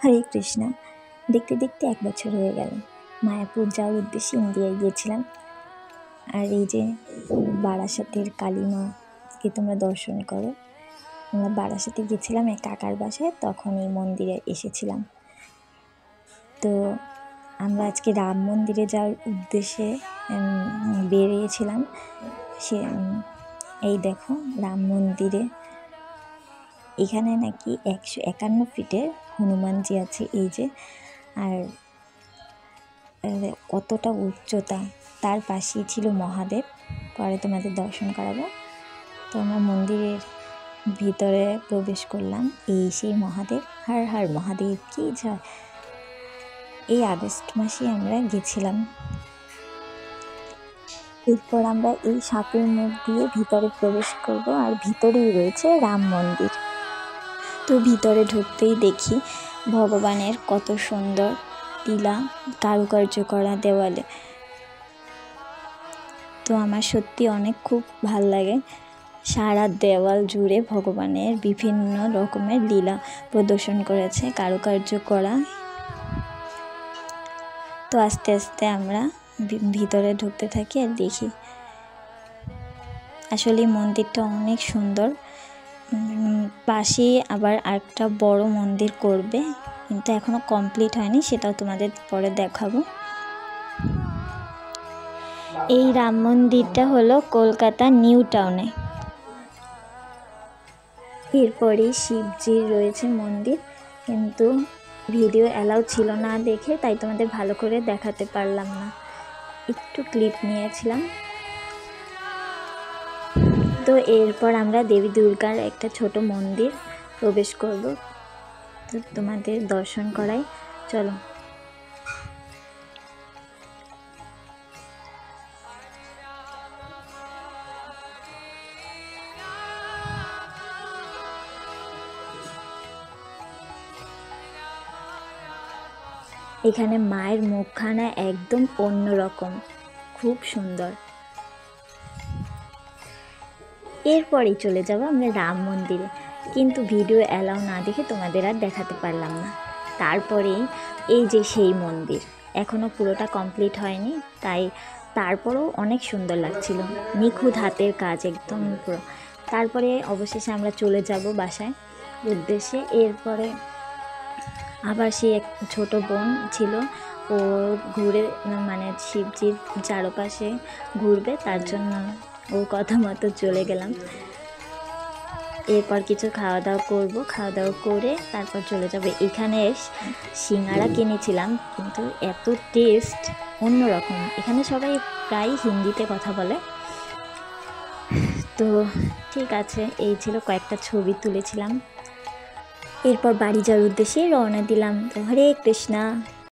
হরে কৃষ্ণ। দেখতে দেখতে 1 বছর হয়ে গেল। মায়াপুর যাওয়ার উদ্দেশ্যে ইন্ডিয়ায় গিয়েছিলাম। আর এই যে বারাসাতের কালী মাকে তোমরা দর্শন করো। আমরা বারাসাতে গেছিলাম এক কাকার বাসায়, তখন এই মন্দিরে এসেছিলাম। তো আমরা আজকে রাম মন্দিরে যাওয়ার উদ্দেশ্যে বেরিয়েছিলাম। এই দেখো রাম মন্দিরে এখানে নাকি 151 ফিটের হনুমানজি আছে, এই যে। আর কতটা উচ্চতা, তার পাশেই ছিল মহাদেব। পরে তোমাদের দর্শন করাবো। তো আমরা মন্দিরের ভিতরে প্রবেশ করলাম। এই সেই মহাদেব। হর হর মহাদেব কি জয়। এই আগস্ট মাসে আমরা গেছিলাম। এরপর আমরা এই সাপের মুখ দিয়ে ভিতরে প্রবেশ করব। আর ভিতরেই রয়েছে রাম মন্দির। তো ভিতরে ঢুকতেই দেখি ভগবানের কত সুন্দর লীলা কারুকার্য করা দেওয়ালে। তো আমার সত্যি খুব ভাল লাগে। সারা দেওয়াল জুড়ে ভগবানের বিভিন্ন রকমের লীলা প্রদর্শন করেছে, কারুকার্য করা। তো আস্তে আস্তে আমরা ভিতরে ঢুকতে থাকি আর দেখি। আসলে মন্দিরটা অনেক সুন্দর। পাশেই আবার আরেকটা বড় মন্দির করবে, কিন্তু এখনো কমপ্লিট হয়নি, সেটাও তোমাদের পরে দেখাবো। এই রাম মন্দিরটা হলো কলকাতা নিউ টাউনে। এরপরেই শিবজির রয়েছে মন্দির, কিন্তু ভিডিও অ্যালাউ ছিল না দেখে তাই তোমাদের ভালো করে দেখাতে পারলাম না, একটু ক্লিপ নিয়েছিলাম। তো এরপর আমরা দেবী দুর্গার একটা ছোট মন্দির প্রবেশ করব। তো তোমাদের দর্শন করাই, চলো। এখানে মায়ের মুখখানা একদম অন্যরকম, খুব সুন্দর। এরপরেই চলে যাব আমরা রাম মন্দিরে, কিন্তু ভিডিও অ্যালাউ না দেখে তোমাদের আর দেখাতে পারলাম না। তারপরেই এই যে সেই মন্দির, এখনও পুরোটা কমপ্লিট হয়নি, তাই তারপরেও অনেক সুন্দর লাগছিল, নিখুঁত হাতের কাজ একদম পুরো। তারপরে অবশেষে আমরা চলে যাব বাসায় উদ্দেশ্যে। এরপরে আবার সে এক ছোটো বোন ছিল, ও ঘুরে মানে শিবজির চারপাশে ঘুরবে, তার জন্য ওর কথা মতো চলে গেলাম। এরপর কিছু খাওয়া দাওয়া করব, খাওয়া দাওয়া করে তারপর চলে যাব। এখানে সিঙ্গারা কিনেছিলাম, কিন্তু এত টেস্ট অন্যরকম। এখানে সবাই প্রায় হিন্দিতে কথা বলে। তো ঠিক আছে, এই ছিল কয়েকটা ছবি তুলেছিলাম। এরপর বাড়ি যাওয়ার উদ্দেশ্যে রওনা দিলাম। তো হরে কৃষ্ণা।